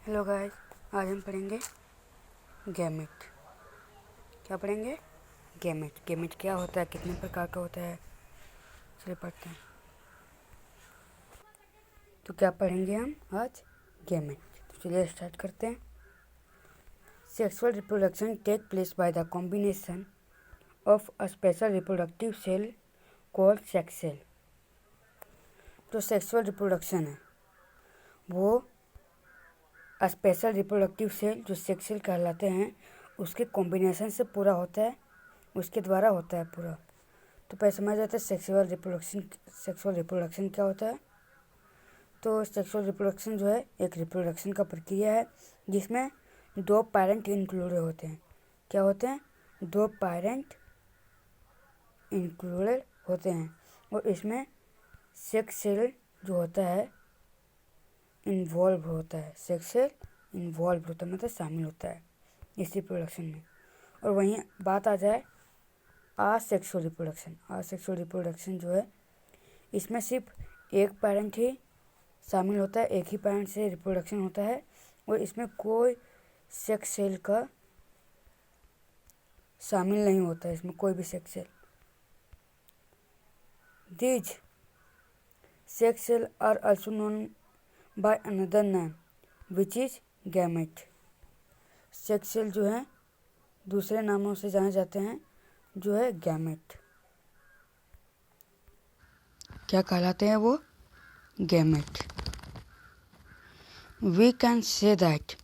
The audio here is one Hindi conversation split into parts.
हेलो गाइस, आज हम पढ़ेंगे गैमेट। क्या पढ़ेंगे? गैमेट। गैमेट क्या होता है, कितने प्रकार का होता है, चलिए पढ़ते हैं। तो क्या पढ़ेंगे हम आज? गैमेट। तो चलिए स्टार्ट करते हैं। Sexual reproduction take place by the combination of a special reproductive cell called sex cell. जो सेक्सुअल रिप्रोडक्शन है वो स्पेशल रिप्रोडक्टिव सेल जो सेक्स सेल कहलाते हैं उसके कॉम्बिनेशन से पूरा होता है, उसके द्वारा होता है पूरा। तो पहले समझ जाते हैं सेक्सुअल रिप्रोडक्शन। सेक्सुअल रिप्रोडक्शन क्या होता है? तो सेक्सुअल रिप्रोडक्शन जो है एक रिप्रोडक्शन का प्रक्रिया है जिसमें दो पेरेंट इंक्लूडेड होते हैं। क्या होते हैं? दो पेरेंट इंक्लूडेड होते हैं और इसमें सेक्स सेल जो होता है इन्वॉल्व होता है। सेक्स सेल इन्वॉल्व होता है मतलब शामिल होता है इस रिप्रोडक्शन में। और वहीं बात आ जाए आसेक्सुअल रिप्रोडक्शन। आसेक्सुअल रिप्रोडक्शन जो है इसमें सिर्फ एक पेरेंट ही शामिल होता है, एक ही पेरेंट से रिप्रोडक्शन होता है और इसमें कोई सेक्स सेल का शामिल नहीं होता है, इसमें कोई भी sex cell. These sex cell are also known by another name which is gamete. Sex cell जो है दूसरे नामों से जाने जाते हैं जो है गैमेट। क्या कहलाते हैं वो? Gamete. We can say that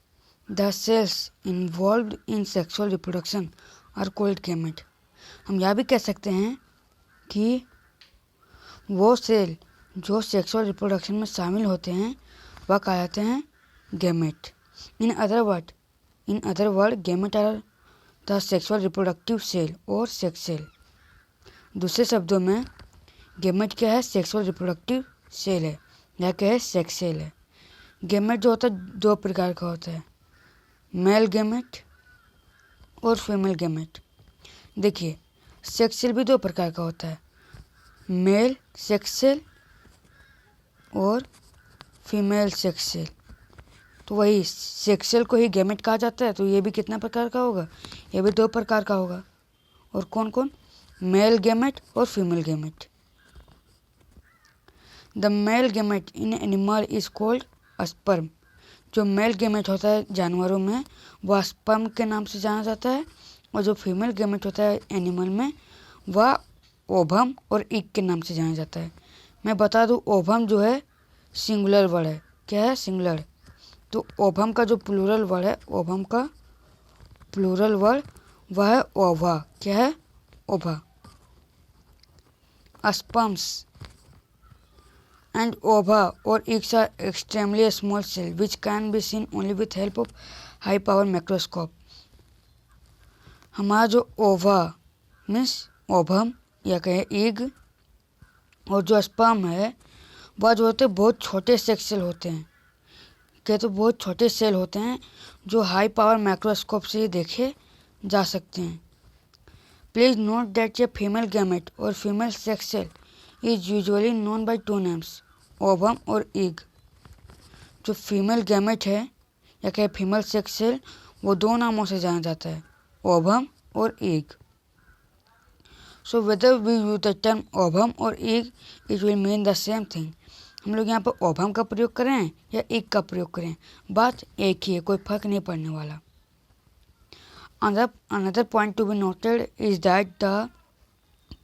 the cells involved in sexual reproduction are called gamete. हम यह भी कह सकते हैं कि वो सेल जो सेक्सुअल रिप्रोडक्शन में शामिल होते हैं वह कहलाते हैं gamete. In other word gamete are the sexual reproductive cell और सेक्स सेल। दूसरे शब्दों में गैमेट क्या है? सेक्सुअल रिप्रोडक्टिव सेल है या क्या है? सेक्स सेल है। गैमेट जो होता है दो प्रकार का होता है, मेल गैमेट और फीमेल गैमेट। देखिए सेक्स सेल भी दो प्रकार का होता है, मेल सेक्स सेल और फीमेल सेक्स सेल। तो वही सेक्स सेल को ही गैमेट कहा जाता है। तो ये भी कितना प्रकार का होगा? ये भी दो प्रकार का होगा। और कौन कौन? मेल गैमेट और female gamete. The male gamete in animal is called sperm. जो मेल गैमेट होता है जानवरों में वह स्पर्म के नाम से जाना जाता है और जो फीमेल गैमेट होता है एनिमल में वह ओवम और इग के नाम से जाना जाता है। मैं बता दूं ओवम जो है सिंगुलर वर्ड है। क्या है? सिंगुलर। तो ओवम का जो प्लूरल वर्ड है, ओवम का प्लूरल वर्ड वह है ओवा। क्या है? ओवा। Sperms and ova or eggs are extremely small cell which can be seen only with help of high power microscope. हमारा जो ओवा मीन्स ओवम या कहे एग और जो स्पर्म है वह जो होते हैं बहुत छोटे सेक्स सेल होते हैं। क्या? तो बहुत छोटे सेल होते हैं जो हाई पावर माइक्रोस्कोप से ही देखे जा सकते हैं। Please note that a female gamete और female sex cell is usually known by two names, ovum और एग। जो फीमेल गैमेट है या क्या फीमेल सेक्स सेल वो दो नामों से जाना जाता है, ओवम और egg. So whether we use the term ovum और egg it will mean the same thing. हम लोग यहाँ पर ओवम का प्रयोग करें या एग का प्रयोग करें बात एक ही है, कोई फर्क नहीं पड़ने वाला। Another point to be noted is that the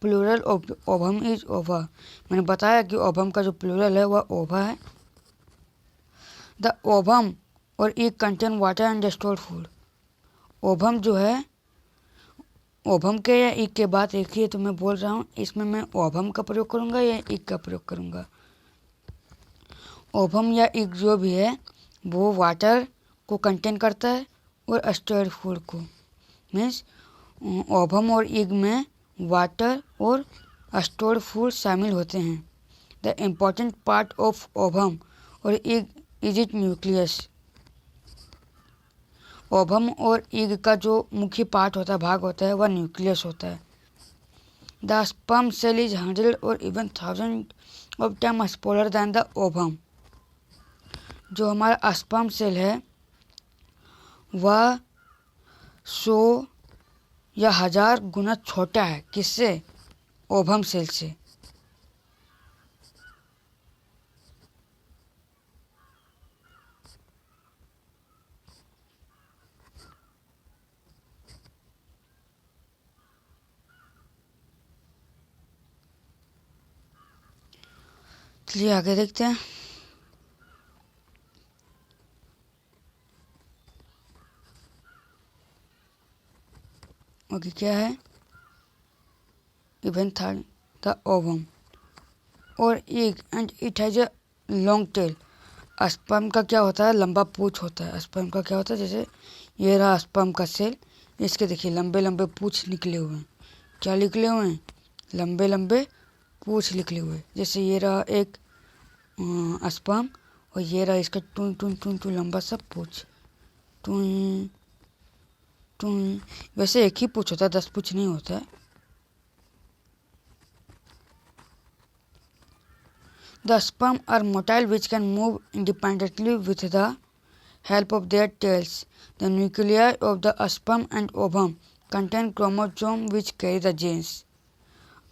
plural of ovum is ova. मैंने बताया कि ओवम का जो प्लूरल है वह ओवा है। द ओवम और egg contain water and stored food. Ovum जो है ओवम के या एग के बात एक ही है, तो मैं बोल रहा हूँ इसमें मैं ओवम का प्रयोग करूँगा या एग का प्रयोग करूँगा। ओवम या एग जो भी है वो वाटर को कंटेन करता है और स्टोर्ड फूड को। मीन्स ओवम और एग में वाटर और स्टोर्ड फूड शामिल होते हैं। The important part of ovum और egg is it nucleus. Ovum और एग का जो मुख्य पार्ट होता है, भाग होता है, वह न्यूक्लियस होता है। द स्पर्म सेल इज 100 और even 1000 of time smaller than the ovum. जो हमारा स्पर्म सेल है वह 100 या 1000 गुना छोटा है। किससे? ओवम सेल से। चलिए आगे देखते हैं। ओके, क्या है? इवन था द ओवम और egg and it has a long tail. Sperm का क्या होता है? लंबा पूंछ होता है। स्पर्म का क्या होता है? जैसे ये रहा स्पर्म का सेल, इसके देखिए लंबे लंबे पूंछ निकले हुए हैं। क्या निकले हुए हैं? लंबे लंबे पूंछ निकले हुए। जैसे ये रहा एक स्पर्म और ये रहा इसका टूं टूं टूं टूं लंबा सा पूंछ। टूं टूं। वैसे एक ही पूंछ होता है, 10 पूंछ नहीं होता है। The sperm are motile which can move independently with the help of their tails. The nuclei of the sperm and ovum contain chromosome which carry the genes.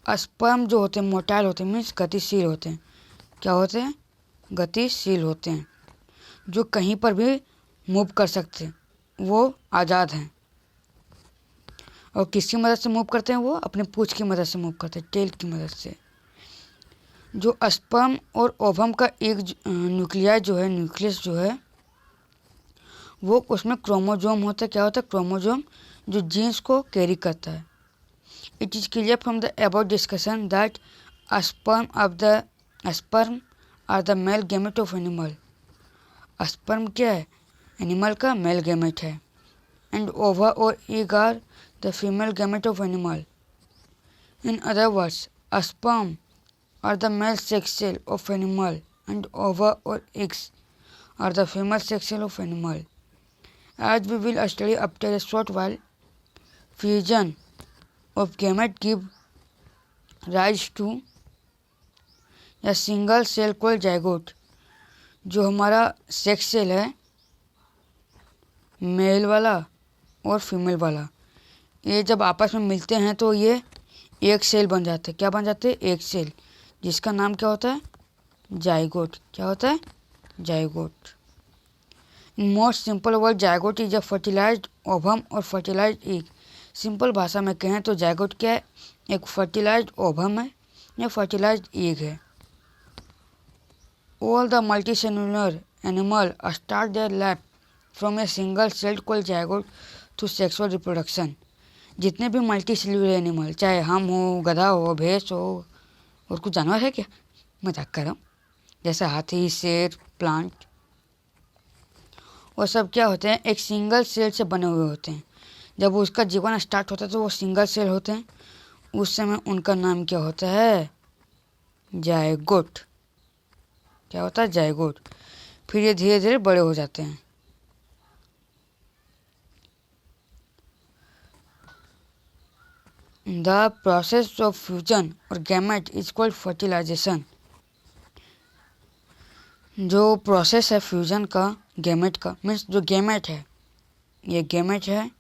Sperm जो होते हैं मोटाइल होते हैं, मीन्स गतिशील होते हैं। क्या होते हैं? गतिशील होते हैं, जो कहीं पर भी मूव कर सकते हैं, वो आज़ाद हैं। और किसकी मदद से मूव करते हैं? वो अपने पूंछ की मदद से मूव करते हैं, टेल की मदद से। जो स्पर्म और ओवम का एक न्यूक्लिया जो है, न्यूक्लियस जो है, वो उसमें क्रोमोजोम होता है। क्या होता है? क्रोमोजोम, जो जीन्स को कैरी करता है। It is clear from the about discussion that sperm are the male gamete of animal. Sperm क्या है? एनिमल का मेल गैमेट है। एंड ओवा और egg are the female gamete of animal. In other words, sperm are the male sex cell of animal and ova or eggs are the female sex cell of animal. As we will study after a short while, fusion of gamete give rise to a single cell called zygote. जो हमारा सेक्स सेल है, मेल वाला और फीमेल वाला, ये जब आपस में मिलते हैं तो ये एक सेल बन जाते हैं। क्या बन जाते हैं? एक सेल, जिसका नाम क्या होता है? जाइगोट। क्या होता है? Zygote. In most simple word, zygote is a fertilised ovum और फर्टिलाइज्ड एग। सिंपल भाषा में कहें तो जाइगोट क्या है? एक फर्टिलाइज्ड ओवम है या फर्टिलाइज्ड एग है। All the multicellular animal start their life from a single cell called zygote through sexual reproduction. जितने भी मल्टीसेलुलर एनिमल, चाहे हम हो, गधा हो, भैंस हो, और कुछ जानवर है क्या? मजाक कर रहा हूँ। जैसे हाथी, शेर, प्लांट, वो सब क्या होते हैं? एक सिंगल सेल से बने हुए होते हैं। जब उसका जीवन स्टार्ट होता है तो वो सिंगल सेल होते हैं। उस समय उनका नाम क्या होता है? जायगोट। क्या होता है? जायगोट। फिर ये धीरे धीरे बड़े हो जाते हैं। The process of fusion और गैमेट इज कॉल्ड फर्टिलाइजेशन। जो प्रोसेस है फ्यूजन का, गैमेट का, मीन्स जो गैमेट है, ये गैमेट है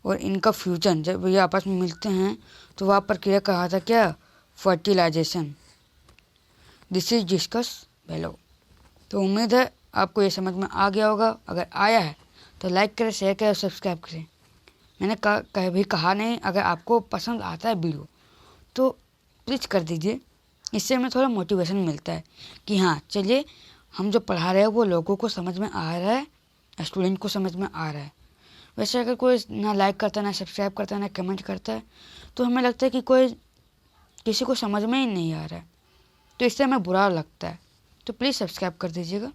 और इनका फ्यूजन, जब ये आपस में मिलते हैं तो वहाँ पर क्रिया कहा था क्या? फर्टिलाइजेशन। दिस इज डिस्कस बेलो। तो उम्मीद है आपको ये समझ में आ गया होगा। अगर आया है तो लाइक करें, शेयर करें और सब्सक्राइब करें। मैंने कभी कहा नहीं, अगर आपको पसंद आता है वीडियो तो प्लीज़ कर दीजिए। इससे हमें थोड़ा मोटिवेशन मिलता है कि हाँ चलिए, हम जो पढ़ा रहे हैं वो लोगों को समझ में आ रहा है, स्टूडेंट को समझ में आ रहा है। वैसे अगर कोई ना लाइक करता है, ना सब्सक्राइब करता है, ना कमेंट करता है, तो हमें लगता है कि कोई किसी को समझ में ही नहीं आ रहा है, तो इससे हमें बुरा लगता है। तो प्लीज़ सब्सक्राइब कर दीजिएगा।